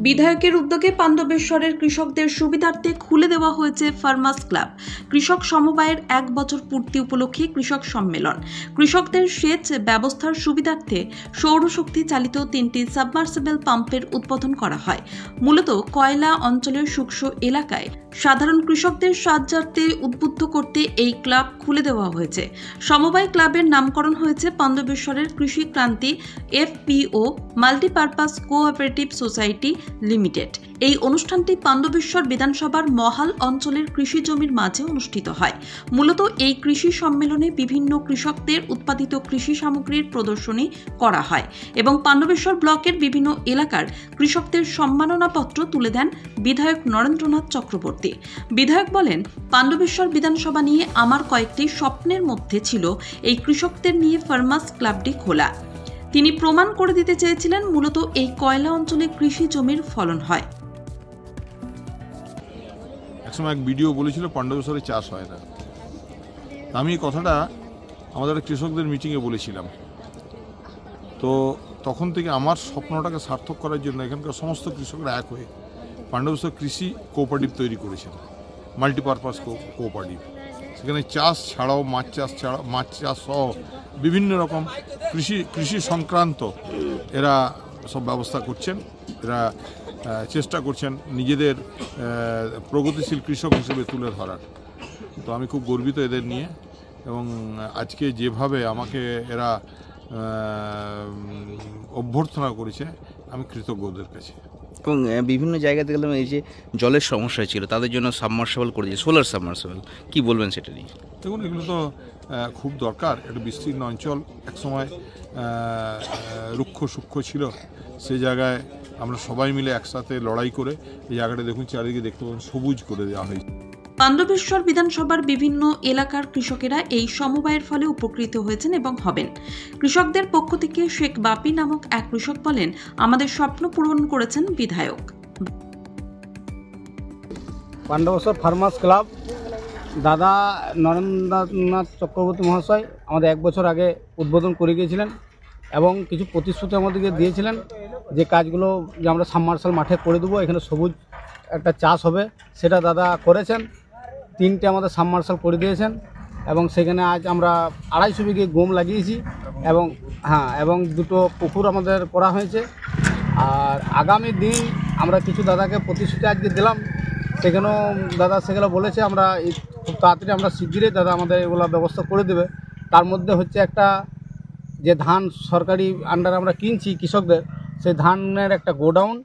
বিধায়কের উদ্যোগে পাণ্ডবেশ্বরের কৃষকদের সুবিধার্থে খুলে দেওয়া হয়েছে ফার্মার্স ক্লাব। কৃষক সমবায়ের 1 বছর পূর্তি উপলক্ষে কৃষক সম্মেলন। কৃষকদের সেচ ব্যবস্থার সুবিধার্থে সৌরশক্তি চালিত 3টি সাবমার্সিবল পাম্পের উদ্বোধন করা হয়। মূলত কয়লা অঞ্চলের শুষ্ক এলাকায় সাধারণ কৃষকদের সাহায্যার্থে উদ্বুদ্ধ করতে এই ক্লাব খুলে দেওয়া হয়েছে। সমবায় ক্লাবের নামকরণ হয়েছে পাণ্ডবেশ্বরের কৃষি ক্রান্তি FPO multipurpose cooperative society limited. এই অনুষ্ঠানটি পাণ্ডবেশ্বর বিধানসভার মহাল অঞ্চলের কৃষি জমির মাঝে অনুষ্ঠিত হয়। মূলত এই কৃষি সম্মেলনে বিভিন্ন কৃষকদের উৎপাদিত কৃষি সামগ্রীর প্রদর্শনী করা হয় এবং পাণ্ডবেশ্বর ব্লকের বিভিন্ন এলাকার কৃষকদের সম্মাননাপত্র তুলে দেন বিধায়ক নরেন্দ্রনাথ চক্রবর্তী। বিধায়ক বলেন, পাণ্ডবেশ্বর বিধানসভা নিয়ে আমার কয়েকটি স্বপ্নের মধ্যে ছিল এই কৃষকদের নিয়ে ফার্মার্স ক্লাবটি খোলা। তিনি প্রমাণ করে দিতে চেয়েছিলেন মূলত এই কয়লা অঞ্চলে কৃষি জমির ফলন হয়। একসময় এক ভিডিও বলেছিল পাণ্ডবেশ্বরে চাষ হয় না। আমি এই কথাটা আমাদের কৃষকদের মিটিংয়ে বলেছিলাম। তো তখন থেকে আমার স্বপ্নটাকে সার্থক করার জন্য এখানকার সমস্ত কৃষকরা এক হয়ে পাণ্ডবেশ্বর কৃষি কোঅপারেটিভ তৈরি করেছেন, মাল্টিপারপাস কোঅপারেটিভ। সেখানে চাষ ছাড়াও মাছ চাষ সহ বিভিন্ন রকম কৃষি সংক্রান্ত এরা সব ব্যবস্থা করছেন। এরা চেষ্টা করছেন নিজেদের প্রগতিশীল কৃষক হিসেবে তুলে ধরার। তো আমি খুব গর্বিত এদের নিয়ে, এবং আজকে যেভাবে আমাকে এরা অভ্যর্থনা করেছে আমি কৃতজ্ঞ ওদের কাছে। এবং বিভিন্ন জায়গাতে গেলাম এই যে জলের সমস্যা ছিল, তাদের জন্য সাবমার্সিবল করে দিয়েছে, সোলার সাবমার্সিবল। কি বলবেন সেটা নিয়ে? দেখুন, এগুলো তো খুব দরকার। একটা বিস্তীর্ণ অঞ্চল একসময় রুক্ষ সূক্ষ্ম ছিল, সেই জায়গায় আমরা সবাই মিলে একসাথে লড়াই করে এই জায়গাটা দেখুন চারিদিকে দেখতে পাবেন সবুজ করে দেওয়া হয়েছে। পাণ্ডবেশ্বর বিধানসভার বিভিন্ন এলাকার কৃষকেরা এই সমবায়ের ফলে উপকৃত হয়েছেন এবং হবেন। কৃষকদের পক্ষ থেকে শেখ বাপি নামক এক কৃষক বলেন, আমাদের স্বপ্ন পূরণ করেছেন বিধায়ক। পাণ্ডবেশ্বর ফার্মার্স ক্লাব দাদা নরেন্দ্রনাথ চক্রবর্তী মহাশয় আমাদের 1 বছর আগে উদ্বোধন করে গিয়েছিলেন এবং কিছু প্রতিশ্রুতি আমাদেরকে দিয়েছিলেন যে কাজগুলো যে আমরা সাবমার্শাল মাঠে করে দেবো, এখানে সবুজ একটা চাষ হবে, সেটা দাদা করেছেন। 3টে আমাদের সাবমার্শাল করে দিয়েছেন এবং সেখানে আজ আমরা 250 বিঘে গম লাগিয়েছি এবং 2টো পুকুর আমাদের করা হয়েছে। আর আগামী দিন আমরা কিছু দাদাকে প্রতিশ্রুতি আজকে দিলাম, সেখানেও দাদা সেগুলো বলেছে আমরা খুব তাড়াতাড়ি আমরা শিগগিরই দাদা আমাদের এগুলো ব্যবস্থা করে দেবে। তার মধ্যে হচ্ছে একটা যে ধান সরকারি আন্ডারে আমরা কিনছি কৃষকদের, সেই ধানের একটা গোডাউন,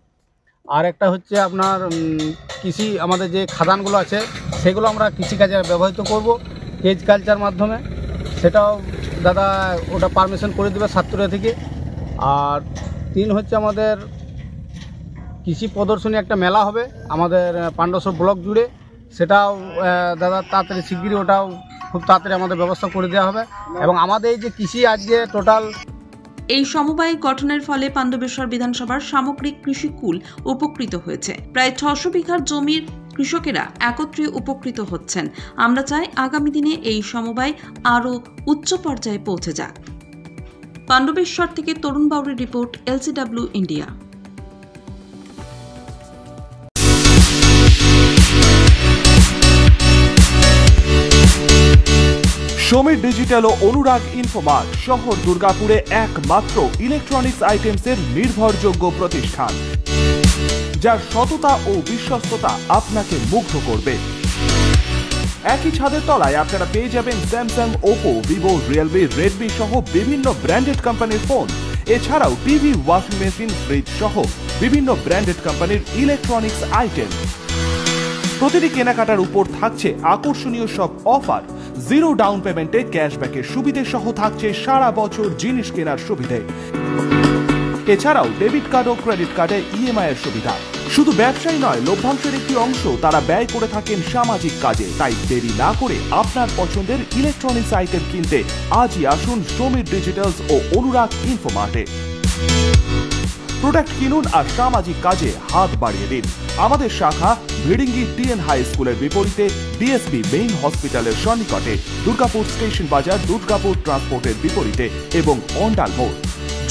আর একটা হচ্ছে আপনার কৃষি আমাদের যে খাদানগুলো আছে সেগুলো আমরা কৃষিকাজে ব্যবহৃত করব কেজ কালচার মাধ্যমে। সেটাও দাদা ওটা পারমিশন করে দেবে সাতপুরা থেকে। আর 3 হচ্ছে আমাদের কৃষি প্রদর্শনী একটা মেলা হবে আমাদের পাণ্ডবেশ্বর ব্লক জুড়ে, সেটাও দাদা তাড়াতাড়ি শিগগিরই ওটাও খুব তাড়াতাড়ি আমাদের ব্যবস্থা করে দেওয়া হবে। এবং আমাদের এই যে কৃষি আজকে টোটাল এই সমবায় গঠনের ফলে পাণ্ডবেশ্বর বিধানসভার সামগ্রিক কৃষিকুল উপকৃত হয়েছে। প্রায় 600 বিঘার জমির কৃষকেরা একত্রে উপকৃত হচ্ছেন। আমরা চাই আগামী দিনে এই সমবায় আরও উচ্চ পর্যায়ে পৌঁছে যাক। পাণ্ডবেশ্বর থেকে তরুণ বাউরির report, LCW India. Samir digital ও অনুরাগ ইনফোমার্ট শহর দুর্গাপুরে একমাত্র ইলেকট্রনিক্স আইটেমসের নির্ভরযোগ্য প্রতিষ্ঠান, যার সততা ও বিশ্বস্ততা আপনাকে মুগ্ধ করবে। একই ছাদের তলায় আপনারা পেয়ে যাবেন Samsung, Oppo, Vivo, Realme, Redmi সহ বিভিন্ন ব্র্যান্ডেড কোম্পানির ফোন। এছাড়াও টিভি, ওয়াশিং মেশিন, ফ্রিজ সহ বিভিন্ন ব্র্যান্ডেড কোম্পানির ইলেকট্রনিক্স আইটেম। প্রতিটি কেনাকাটার উপর থাকছে আকর্ষণীয় সব অফার। 0 ডাউন পেমেন্টে ক্যাশব্যাকের সুবিধে সহ থাকছে সারা বছর জিনিস কেনার সুবিধে। এছাড়াও ডেবিট কার্ড ও ক্রেডিট কার্ডে EMI এর সুবিধা। শুধু ব্যবসায়ী নয়, লভ্যাংশের একটি অংশ তারা ব্যয় করে থাকেন সামাজিক কাজে। তাই দেরি না করে আপনার পছন্দের ইলেকট্রনিক্স আইটেম কিনতে আজই আসুন সমীর ডিজিটালস ও অনুরাগ ইনফোমার্টে। প্রোডাক্ট কিনুন আর সামাজিক কাজে হাত বাড়িয়ে দিন। আমাদের শাখা ভিড়িঙ্গি TN হাই স্কুলের বিপরীতে DSB মেইন হসপিটালের সন্নিকটে, দুর্গাপুর স্টেশন বাজার, দুর্গাপুর ট্রান্সপোর্টের বিপরীতে এবং অন্ডাল মোড়।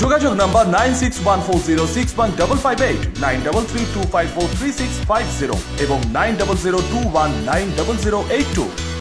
যোগাযোগ নাম্বার 9614061558, 9332543650 এবং 9002190082।